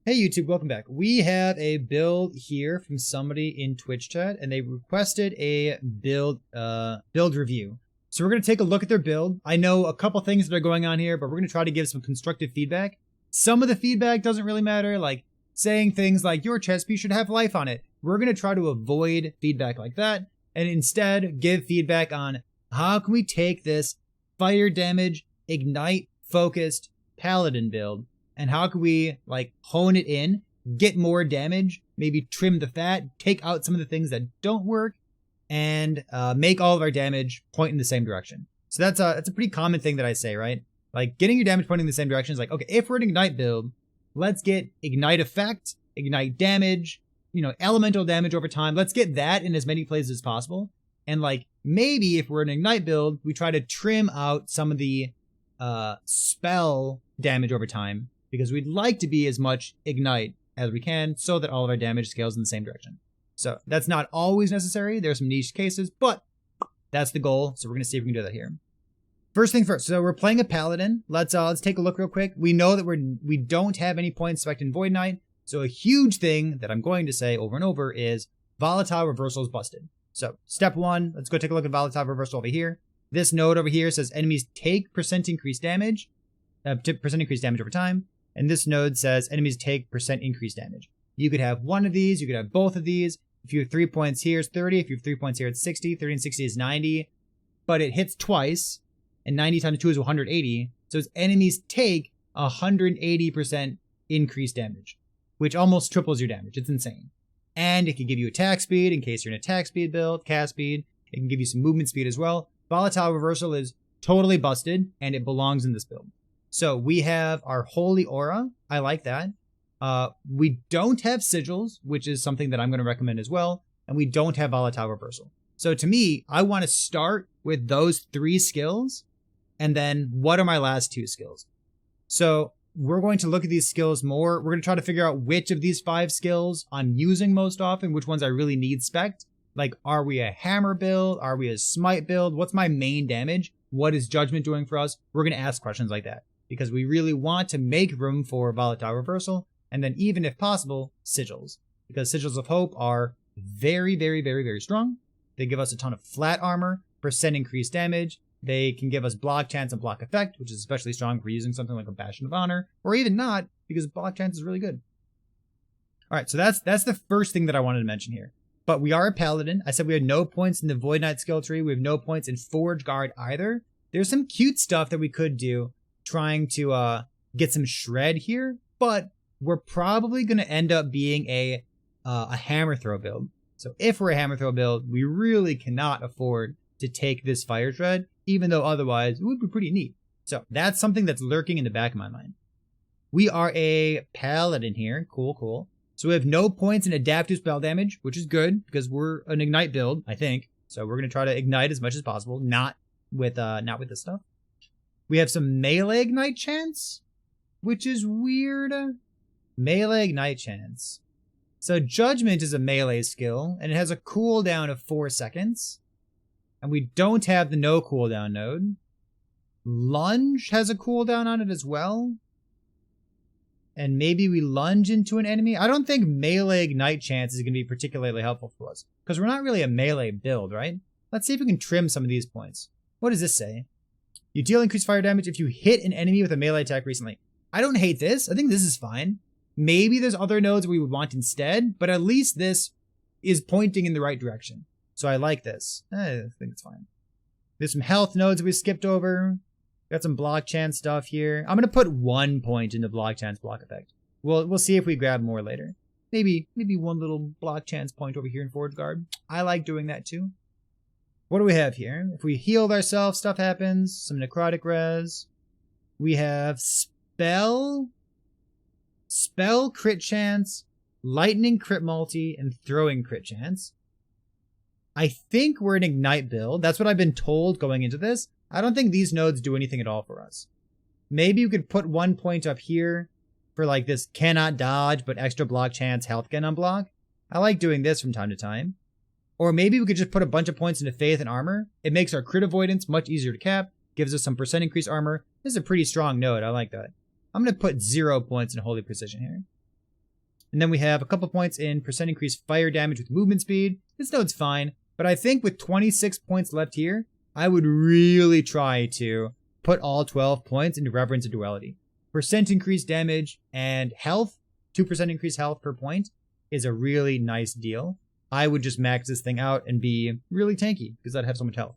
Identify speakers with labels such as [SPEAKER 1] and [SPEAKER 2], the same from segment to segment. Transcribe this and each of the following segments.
[SPEAKER 1] Hey YouTube, welcome back. We have a build here from somebody in Twitch chat, and they requested a build review. So we're going to take a look at their build. I know a couple things that are going on here, but we're going to try to give some constructive feedback. Some of the feedback doesn't really matter, like saying things like your chest piece should have life on it. We're going to try to avoid feedback like that, and instead give feedback on how can we take this fire damage, ignite focused paladin build, and how can we like hone it in, get more damage, maybe trim the fat, take out some of the things that don't work, and make all of our damage point in the same direction. So that's a pretty common thing that I say, right? Like getting your damage pointing in the same direction is like, okay, if we're an ignite build, let's get ignite effect, ignite damage, elemental damage over time. Let's get that in as many places as possible. And like maybe if we're an ignite build, we try to trim out some of the spell damage over time, because we'd like to be as much ignite as we can so that all of our damage scales in the same direction. So that's not always necessary. There's some niche cases, but that's the goal. So we're going to see if we can do that here. First thing first. So we're playing a paladin. Let's take a look real quick. We know that we don't have any points spec'd in Void Knight. So a huge thing that I'm going to say over and over is Volatile Reversal is busted. So step one, let's go take a look at Volatile Reversal over here. This node over here says enemies take % increased damage, percent increased damage over time. And this node says enemies take % increased damage. You could have one of these, you could have both of these. If you have 3 points here, it's 30. If you have 3 points here, it's 60. 30 and 60 is 90. But it hits twice, and 90 times 2 is 180. So its enemies take 180% increased damage, which almost triples your damage. It's insane. And it can give you attack speed in case you're an attack speed build, cast speed. It can give you some movement speed as well. Volatile Reversal is totally busted, and it belongs in this build. So we have our Holy Aura. I like that. We don't have Sigils, which is something that I'm going to recommend as well. And we don't have Volatile Reversal. So to me, I want to start with those 3 skills. And then what are my last 2 skills? So we're going to look at these skills more. We're going to try to figure out which of these 5 skills I'm using most often, which ones I really need spec'd. Like, are we a hammer build? Are we a smite build? What's my main damage? What is judgment doing for us? We're going to ask questions like that, because we really want to make room for Volatile Reversal, and then even if possible, Sigils. Because Sigils of Hope are very, very, very, very strong. They give us a ton of flat armor, % increased damage. They can give us block chance and block effect, which is especially strong for using something like a Bastion of Honor, or even not, because block chance is really good. Alright, so that's the first thing that I wanted to mention here. But we are a paladin. I said we had no points in the Void Knight skill tree. We have no points in Forge Guard either. There's some cute stuff that we could do, trying to get some shred here, but we're probably going to end up being a hammer throw build. So if we're a hammer throw build, we really cannot afford to take this fire shred, even though otherwise it would be pretty neat. So that's something that's lurking in the back of my mind. We are a paladin here. Cool, cool. So we have no points in adaptive spell damage, which is good because we're an ignite build, I think. So we're going to try to ignite as much as possible, not with this stuff. We have some melee ignite chance, which is weird. Melee ignite chance. So judgment is a melee skill, and it has a cooldown of 4 seconds. And we don't have the no cooldown node. Lunge has a cooldown on it as well. And maybe we lunge into an enemy. I don't think melee ignite chance is going to be particularly helpful for us, because we're not really a melee build, right? Let's see if we can trim some of these points. What does this say? You deal increased fire damage if you hit an enemy with a melee attack recently. I don't hate this. I think this is fine. Maybe there's other nodes we would want instead, but at least this is pointing in the right direction. So I like this. I think it's fine. There's some health nodes we skipped over. Got some block chance stuff here. I'm going to put 1 point into block chance block effect. We'll see if we grab more later. Maybe 1 little block chance point over here in Forge Guard. I like doing that too. What do we have here? If we healed ourselves, stuff happens. Some necrotic res. We have spell crit chance, lightning crit multi, and throwing crit chance. I think we're an ignite build. That's what I've been told going into this. I don't think these nodes do anything at all for us. Maybe you could put 1 point up here for like this cannot dodge, but extra block chance health gain on block. I like doing this from time to time. Or maybe we could just put a bunch of points into faith and armor. It makes our crit avoidance much easier to cap, gives us some % increased armor. This is a pretty strong node. I like that. I'm going to put 0 points in holy precision here. And then we have a couple points in percent increased fire damage with movement speed. This node's fine, but I think with 26 points left here, I would really try to put all 12 points into Reverence and Duality. Percent increased damage and health, 2% increased health per point, is a really nice deal. I would just max this thing out and be really tanky because I'd have so much health.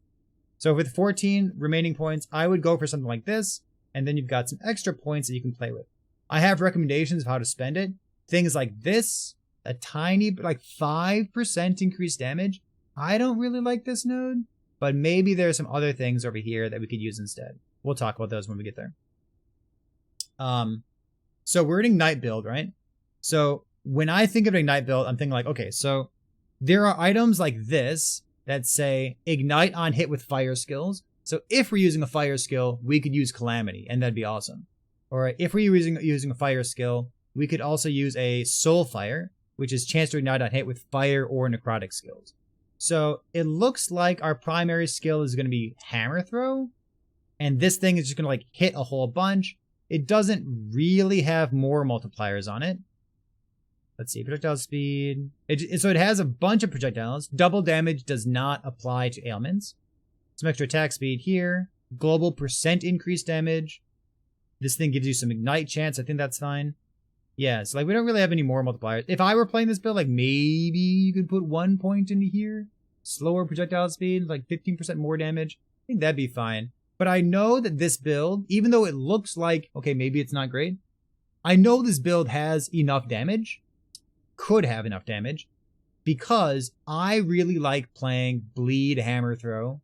[SPEAKER 1] So with 14 remaining points, I would go for something like this, and then you've got some extra points that you can play with. I have recommendations of how to spend it. Things like this, a tiny, like 5% increased damage. I don't really like this node, but maybe there's some other things over here that we could use instead. We'll talk about those when we get there. So we're an Ignite build, right? So when I think of an Ignite build, I'm thinking like, okay, so there are items like this that say Ignite on hit with fire skills. So if we're using a fire skill, we could use Calamity, and that'd be awesome. Or if we're using a fire skill, we could also use a Soul Fire, which is chance to ignite on hit with fire or necrotic skills. So it looks like our primary skill is going to be Hammer Throw, and this thing is just going to like hit a whole bunch. It doesn't really have more multipliers on it. Let's see, projectile speed. So it has a bunch of projectiles. Double damage does not apply to ailments. Some extra attack speed here. Global percent increased damage. This thing gives you some ignite chance. I think that's fine. Yeah, so like we don't really have any more multipliers. If I were playing this build, like maybe you could put 1 point into here. Slower projectile speed, like 15% more damage. I think that'd be fine. But I know that this build, even though it looks like, okay, maybe it's not great, I know this build has enough damage, could have enough damage, because I really like playing Bleed Hammer Throw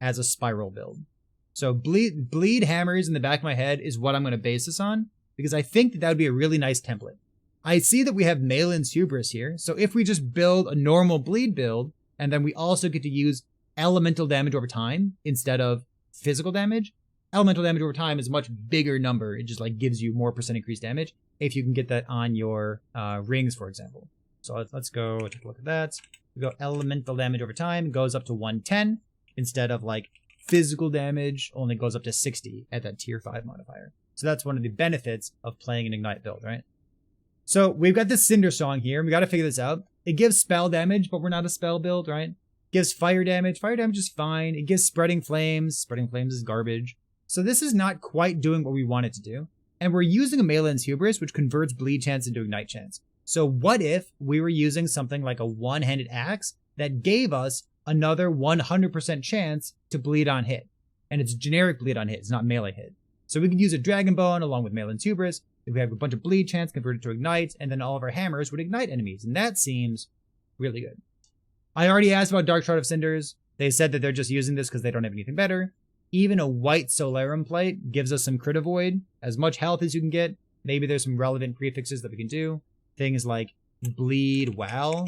[SPEAKER 1] as a spiral build. So bleed hammers in the back of my head is what I'm going to base this on, because I think that would be a really nice template. I see that we have Malin's Hubris here, so if we just build a normal bleed build, and then we also get to use elemental damage over time instead of physical damage, elemental damage over time is a much bigger number. It just like gives you more percent increased damage if you can get that on your rings, for example. So let's go take a look at that. We go elemental damage over time, goes up to 110 instead of like physical damage only goes up to 60 at that tier 5 modifier. So that's one of the benefits of playing an Ignite build, right? So we've got this Cinder Song here. We got to figure this out. It gives spell damage, but we're not a spell build, right? Gives fire damage. Fire damage is fine. It gives Spreading Flames. Spreading Flames is garbage. So this is not quite doing what we want it to do. And we're using a Malin's Hubris, which converts bleed chance into ignite chance. So what if we were using something like a one-handed axe that gave us another 100% chance to bleed on hit? And it's generic bleed on hit. It's not melee hit. So we could use a Dragon Bone along with Malin's Hubris. If we have a bunch of bleed chance converted to ignite, and then all of our hammers would ignite enemies. And that seems really good. I already asked about Dark Shard of Cinders. They said that they're just using this because they don't have anything better. Even a white Solarum plate gives us some crit avoid, as much health as you can get. Maybe there's some relevant prefixes that we can do. Things like bleed wow.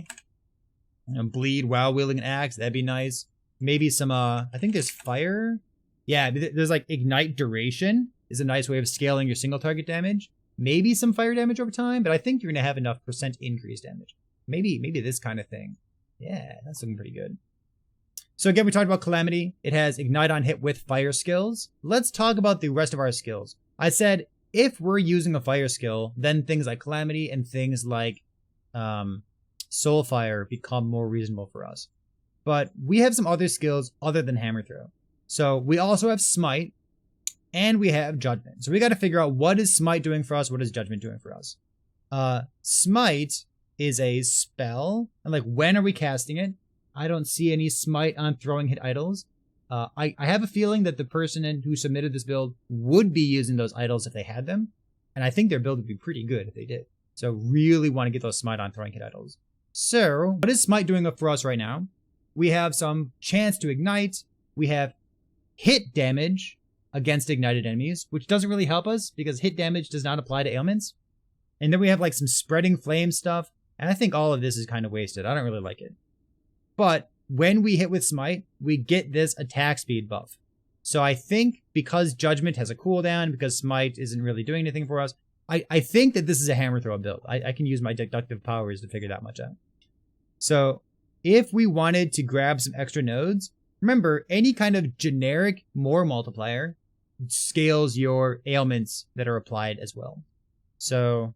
[SPEAKER 1] Bleed while wielding an axe, that'd be nice. Maybe some, I think there's fire. Yeah, there's like ignite duration is a nice way of scaling your single target damage. Maybe some fire damage over time, but I think you're going to have enough percent increase damage. Maybe this kind of thing. Yeah, that's looking pretty good. So again, we talked about Calamity. It has Ignite on hit with fire skills. Let's talk about the rest of our skills. I said if we're using a fire skill, then things like Calamity and things like Soulfire become more reasonable for us. But we have some other skills other than Hammer Throw. So we also have Smite, and we have Judgment. So we got to figure out what is Smite doing for us, what is Judgment doing for us. Smite is a spell, and like when are we casting it? I don't see any Smite on throwing hit idols. I have a feeling that the person who submitted this build would be using those idols if they had them, and I think their build would be pretty good if they did. So really want to get those Smite on throwing hit idols. So what is Smite doing for us right now? We have some chance to ignite. We have hit damage against ignited enemies, which doesn't really help us because hit damage does not apply to ailments. And then we have like some Spreading Flame stuff, and I think all of this is kind of wasted. I don't really like it. But when we hit with Smite, we get this attack speed buff. So I think because Judgment has a cooldown, because Smite isn't really doing anything for us, I think that this is a Hammer Throw build. I can use my deductive powers to figure that much out. So if we wanted to grab some extra nodes, remember, any kind of generic more multiplier scales your ailments that are applied as well. So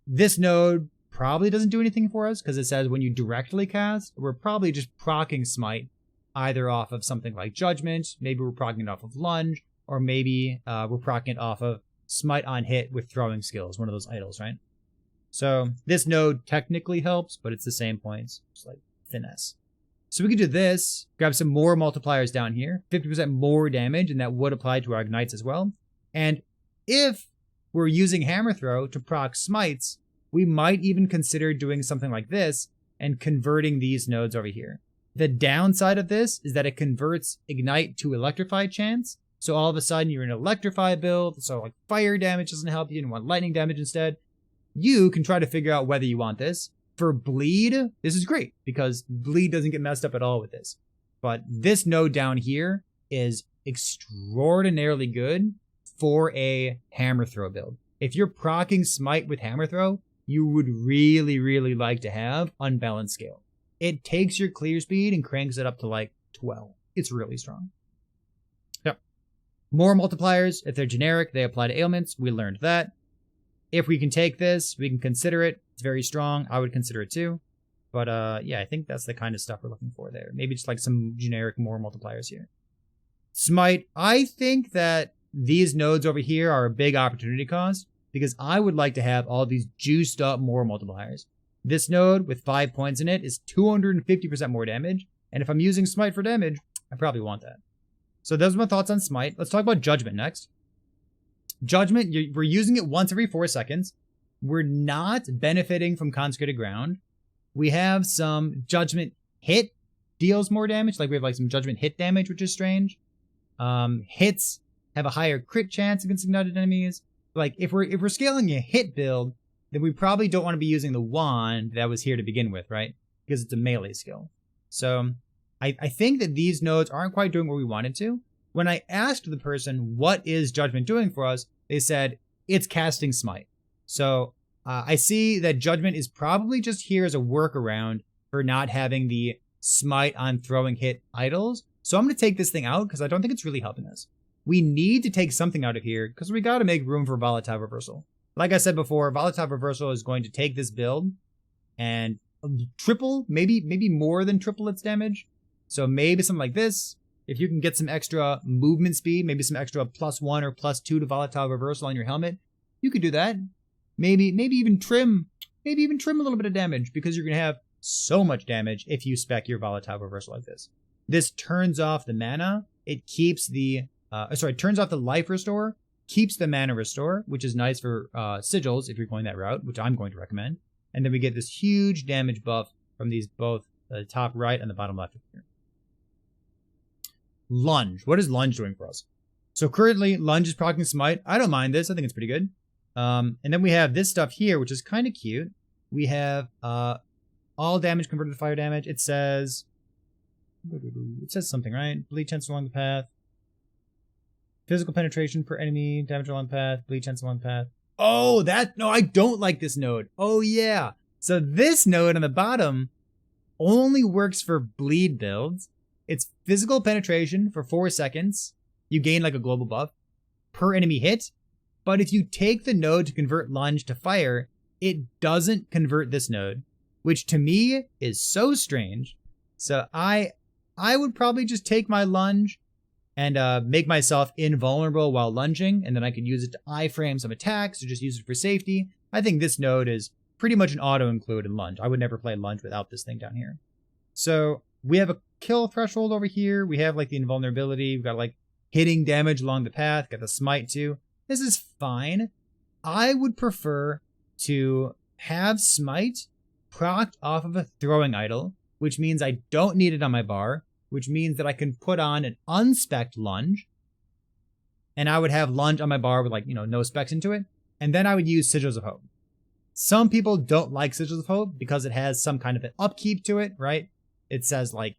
[SPEAKER 1] this node probably doesn't do anything for us because it says when you directly cast, we're probably just proccing Smite either off of something like Judgment, maybe we're proccing it off of Lunge, or maybe we're proccing it off of Smite on hit with throwing skills, one of those idols, right? So this node technically helps, but it's the same points, just like finesse. So we could do this, grab some more multipliers down here, 50% more damage, and that would apply to our ignites as well. And if we're using Hammer Throw to proc smites, we might even consider doing something like this and converting these nodes over here. The downside of this is that it converts ignite to electrify chance. So all of a sudden you're in an electrify build, so like fire damage doesn't help you and want lightning damage instead. You can try to figure out whether you want this. For bleed, this is great because bleed doesn't get messed up at all with this. But this node down here is extraordinarily good for a Hammer Throw build. If you're proccing Smite with Hammer Throw, you would really, really like to have Unbalanced Scale. It takes your clear speed and cranks it up to like 12. It's really strong. Yep. More multipliers. If they're generic, they apply to ailments. We learned that. If we can take this, we can consider it. It's very strong. I would consider it too. But yeah, I think that's the kind of stuff we're looking for there. Maybe just like some generic more multipliers here. Smite, I think that these nodes over here are a big opportunity cost because I would like to have all these juiced up more multipliers. This node with 5 points in it is 250% more damage. And if I'm using Smite for damage, I probably want that. So those are my thoughts on Smite. Let's talk about Judgment next. Judgment, we're using it once every 4 seconds. We're not benefiting from Consecrated Ground. We have some Judgment hit deals more damage. Like we have like some Judgment hit damage, which is strange. Hits have a higher crit chance against ignited enemies. Like if we're scaling a hit build, then we probably don't want to be using the wand that was here to begin with, right? Because it's a melee skill. So I think that these nodes aren't quite doing what we wanted to. When I asked the person, what is Judgment doing for us? They said, it's casting Smite. So I see that Judgment is probably just here as a workaround for not having the Smite on throwing hit idols. So I'm going to take this thing out because I don't think it's really helping us. We need to take something out of here because we got to make room for Volatile Reversal. Like I said before, Volatile Reversal is going to take this build and triple, maybe more than triple its damage. So maybe something like this. If you can get some extra movement speed, maybe some extra +1 or +2 to Volatile Reversal on your helmet, you could do that. Maybe even trim a little bit of damage because you're going to have so much damage if you spec your Volatile Reversal like this. This turns off the mana. It keeps the, turns off the life restore, keeps the mana restore, which is nice for sigils if you're going that route, which I'm going to recommend. And then we get this huge damage buff from these both the top right and the bottom left of here. Lunge. What is Lunge doing for us? So currently, Lunge is proccing Smite. I don't mind this. I think it's pretty good. And then we have this stuff here, which is kind of cute. We have all damage converted to fire damage. It says something, right? Bleed chance along the path. Physical penetration per enemy, damage along the path, bleed chance along the path. Oh, no, I don't like this node. Oh, yeah. So this node on the bottom only works for bleed builds. It's physical penetration for 4 seconds. You gain like a global buff per enemy hit. But if you take the node to convert Lunge to fire, it doesn't convert this node, which to me is so strange. So I would probably just take my Lunge and make myself invulnerable while lunging, and then I could use it to iframe some attacks or just use it for safety. I think this node is pretty much an auto-include in Lunge. I would never play Lunge without this thing down here. So we have a kill threshold over here. We have like the invulnerability. We've got like hitting damage along the path. Got the Smite too. This is fine. I would prefer to have Smite procced off of a throwing idol, which means I don't need it on my bar, which means that I can put on an unspec'd Lunge, and I would have Lunge on my bar with like, no specs into it, and then I would use Sigils of Hope. Some people don't like Sigils of Hope because it has some kind of an upkeep to it, right? It says like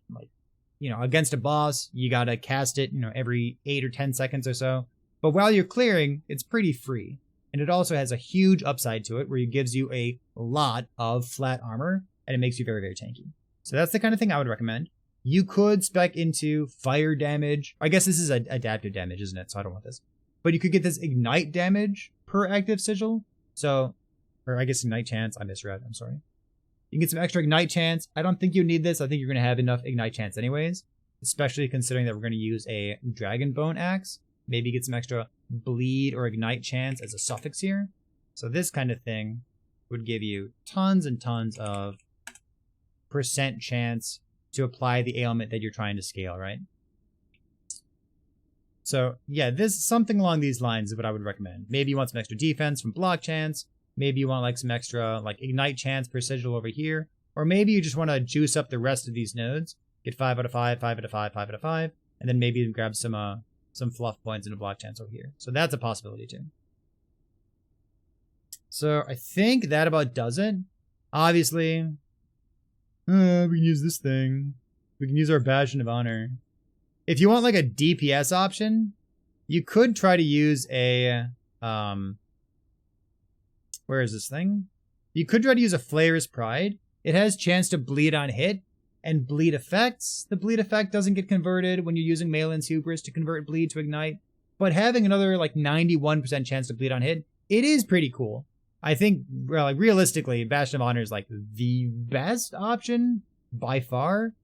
[SPEAKER 1] against a boss, you gotta cast it, every 8 or 10 seconds or so. But while you're clearing, it's pretty free. And it also has a huge upside to it where it gives you a lot of flat armor and it makes you very, very tanky. So that's the kind of thing I would recommend. You could spec into fire damage. I guess this is adaptive damage, isn't it? So I don't want this. But you could get this ignite damage per active sigil. So, Or I guess Ignite Chance. I misread. I'm sorry. You can get some extra Ignite Chance. I don't think you need this. I think you're going to have enough Ignite Chance anyways. Especially considering that we're going to use a Dragon Bone Axe. Maybe get some extra Bleed or Ignite Chance as a suffix here. So this kind of thing would give you tons and tons of percent chance to apply the ailment that you're trying to scale, right? So yeah, this something along these lines is what I would recommend. Maybe you want some extra defense from block chance. Maybe you want like some extra like Ignite Chance per sigil over here. Or maybe you just want to juice up the rest of these nodes. Get 5 out of 5, 5 out of 5, 5 out of 5. And then maybe grab some fluff points into block chance over here. So that's a possibility too. So I think that about does it. Obviously, we can use this thing. We can use our Bastion of Honor. If you want like a DPS option, you could try to use a, where is this thing? You could try to use a Flayer's Pride. It has chance to bleed on hit and bleed effects. The bleed effect doesn't get converted when you're using Malin's Hubris to convert bleed to ignite. But having another like 91% chance to bleed on hit, it is pretty cool. I think, well, like realistically, Bastion of Honor is like the best option by far.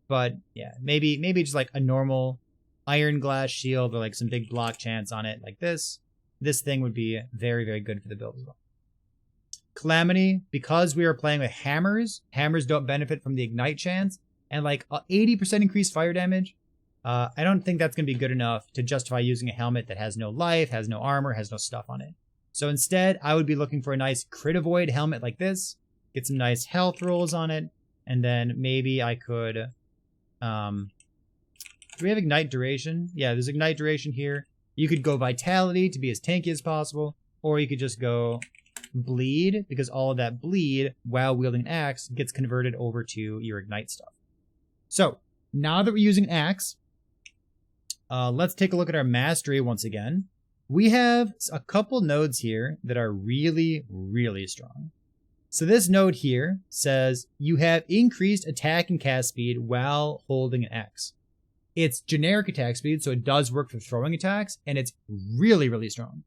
[SPEAKER 1] But yeah, maybe just like a normal Iron Glass Shield or like some big block chance on it like this. This thing would be very, very good for the build as well. Calamity, because we are playing with hammers don't benefit from the Ignite chance, and like 80% increased fire damage. I don't think that's going to be good enough to justify using a helmet that has no life, has no armor, has no stuff on it. So instead, I would be looking for a nice crit avoid helmet like this, get some nice health rolls on it, and then maybe I could, do we have Ignite Duration? Yeah, there's Ignite Duration here. You could go Vitality to be as tanky as possible, or you could just go Bleed, because all of that bleed while wielding an axe gets converted over to your Ignite stuff. So, now that we're using axe, let's take a look at our mastery once again. We have a couple nodes here that are really, really strong. So this node here says you have increased attack and cast speed while holding an axe. It's generic attack speed, so it does work for throwing attacks, and it's really, really strong.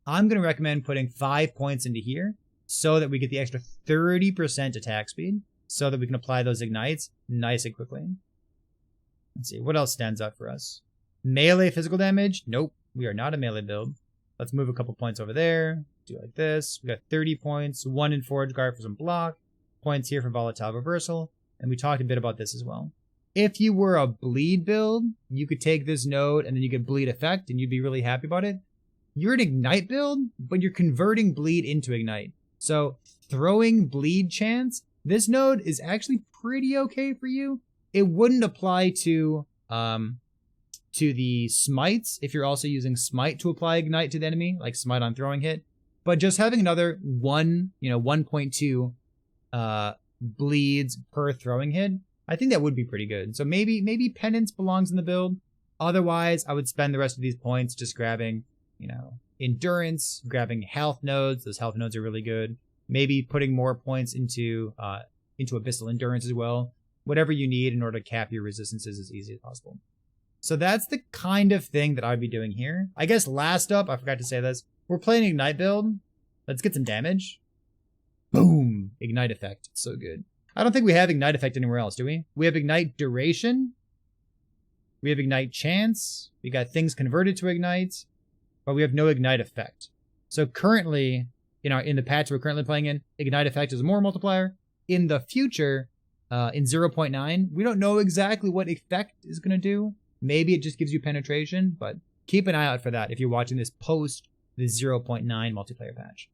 [SPEAKER 1] I'm going to recommend putting 5 points into here so that we get the extra 30% attack speed so that we can apply those ignites nice and quickly. Let's see, what else stands out for us? Melee physical damage? Nope, we are not a melee build. Let's move a couple points over there. Do it like this. We got 30 points, 1 in Forge Guard for some block, points here for Volatile Reversal, and we talked a bit about this as well. If you were a bleed build, you could take this node and then you could bleed effect and you'd be really happy about it. You're an Ignite build, but you're converting bleed into Ignite. So throwing bleed chance, this node is actually pretty okay for you. It wouldn't apply to the smites if you're also using smite to apply Ignite to the enemy, like smite on throwing hit. But just having another 1.2 bleeds per throwing hit, I think that would be pretty good. So maybe Penance belongs in the build. Otherwise, I would spend the rest of these points just grabbing, endurance, grabbing health nodes. Those health nodes are really good. Maybe putting more points into Abyssal Endurance as well. Whatever you need in order to cap your resistances as easy as possible. So that's the kind of thing that I'd be doing here. I guess last up, I forgot to say this, we're playing Ignite build. Let's get some damage. Boom! Ignite effect. It's so good. I don't think we have Ignite effect anywhere else, do we? We have Ignite duration. We have Ignite chance. We got things converted to Ignite. But we have no Ignite effect. So currently, in the patch we're currently playing in, Ignite effect is more multiplier. In the future, in 0.9, we don't know exactly what effect is going to do. Maybe it just gives you penetration, but keep an eye out for that if you're watching this post the 0.9 multiplayer patch.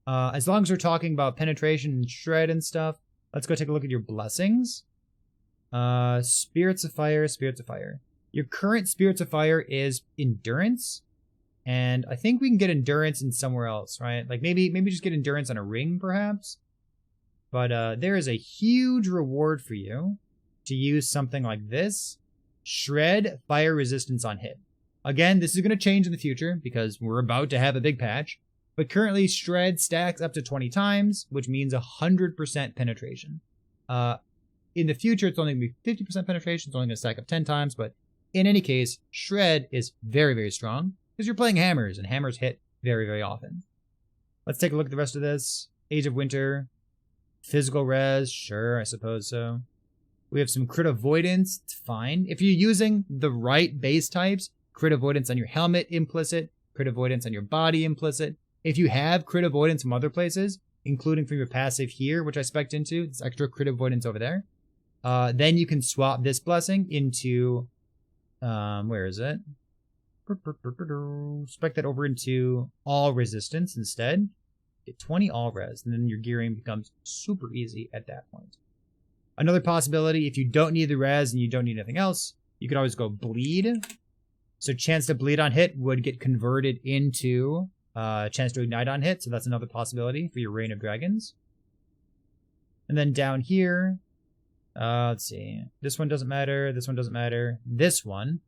[SPEAKER 1] As long as we're talking about penetration and shred and stuff, let's go take a look at your blessings. Spirits of Fire, Spirits of Fire. Your current Spirits of Fire is Endurance. And I think we can get Endurance in somewhere else, right? Like maybe just get Endurance on a ring, perhaps. But there is a huge reward for you to use something like this. Shred Fire Resistance on hit. Again, this is going to change in the future because we're about to have a big patch. But currently, Shred stacks up to 20 times, which means 100% penetration. In the future, it's only going to be 50% penetration. It's only going to stack up 10 times. But in any case, Shred is very, very strong because you're playing hammers, and hammers hit very, very often. Let's take a look at the rest of this. Age of Winter. Physical res, sure, I suppose so. We have some crit avoidance, it's fine. If you're using the right base types, crit avoidance on your helmet implicit, crit avoidance on your body implicit. If you have crit avoidance from other places, including from your passive here, which I spec'd into, this extra crit avoidance over there, then you can swap this blessing into, where is it? Spec that over into all resistance instead. Get 20 all res, and then your gearing becomes super easy at that point. Another possibility, if you don't need the res and you don't need anything else, you could always go bleed. So chance to bleed on hit would get converted into chance to ignite on hit, so that's another possibility for your Reign of Dragons. And then down here, let's see. This one doesn't matter, this one doesn't matter. This one,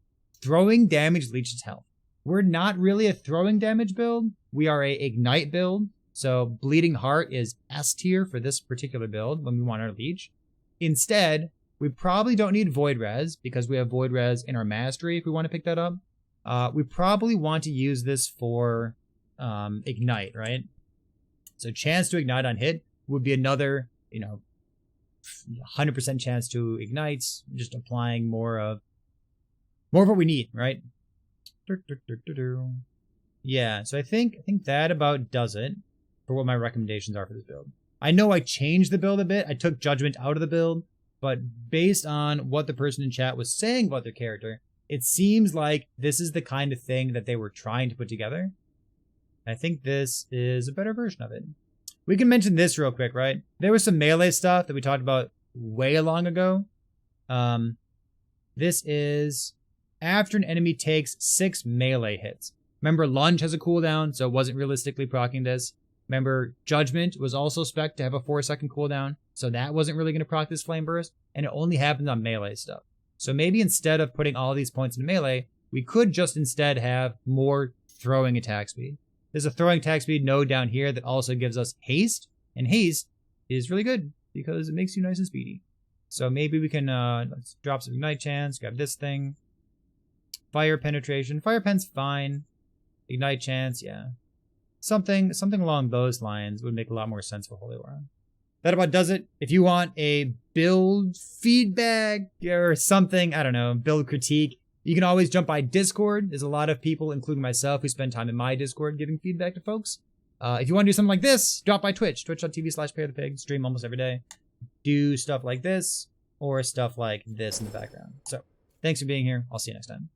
[SPEAKER 1] throwing damage leeches health. We're not really a throwing damage build. We are a ignite build. So Bleeding Heart is S tier for this particular build when we want our leech. Instead, we probably don't need Void Res because we have Void Res in our Mastery if we want to pick that up. We probably want to use this for Ignite, right? So chance to ignite on hit would be another, 100% chance to ignite, just applying more of what we need, right? Yeah, so I think that about does it for what my recommendations are for this build. I know I changed the build a bit. I took Judgment out of the build, but based on what the person in chat was saying about their character, it seems like this is the kind of thing that they were trying to put together. I think this is a better version of it. We can mention this real quick, right? There was some melee stuff that we talked about way long ago. This is after an enemy takes 6 melee hits. Remember, Lunge has a cooldown, so it wasn't realistically proccing this. Remember, Judgment was also spec'd to have a 4-second cooldown, so that wasn't really going to proc this Flame Burst, and it only happened on melee stuff. So maybe instead of putting all these points in melee, we could just instead have more throwing attack speed. There's a throwing attack speed node down here that also gives us haste, and haste is really good because it makes you nice and speedy. So maybe we can let's drop some ignite chance, grab this thing. Fire penetration. Fire pen's fine. Ignite chance, yeah. Something along those lines would make a lot more sense for Holy War. That about does it. If you want a build feedback or something, I don't know, build critique, you can always jump by Discord. There's a lot of people, including myself, who spend time in my Discord giving feedback to folks. If you want to do something like this, drop by Twitch, twitch.tv/payofthepig, stream almost every day. Do stuff like this or stuff like this in the background. So, thanks for being here. I'll see you next time.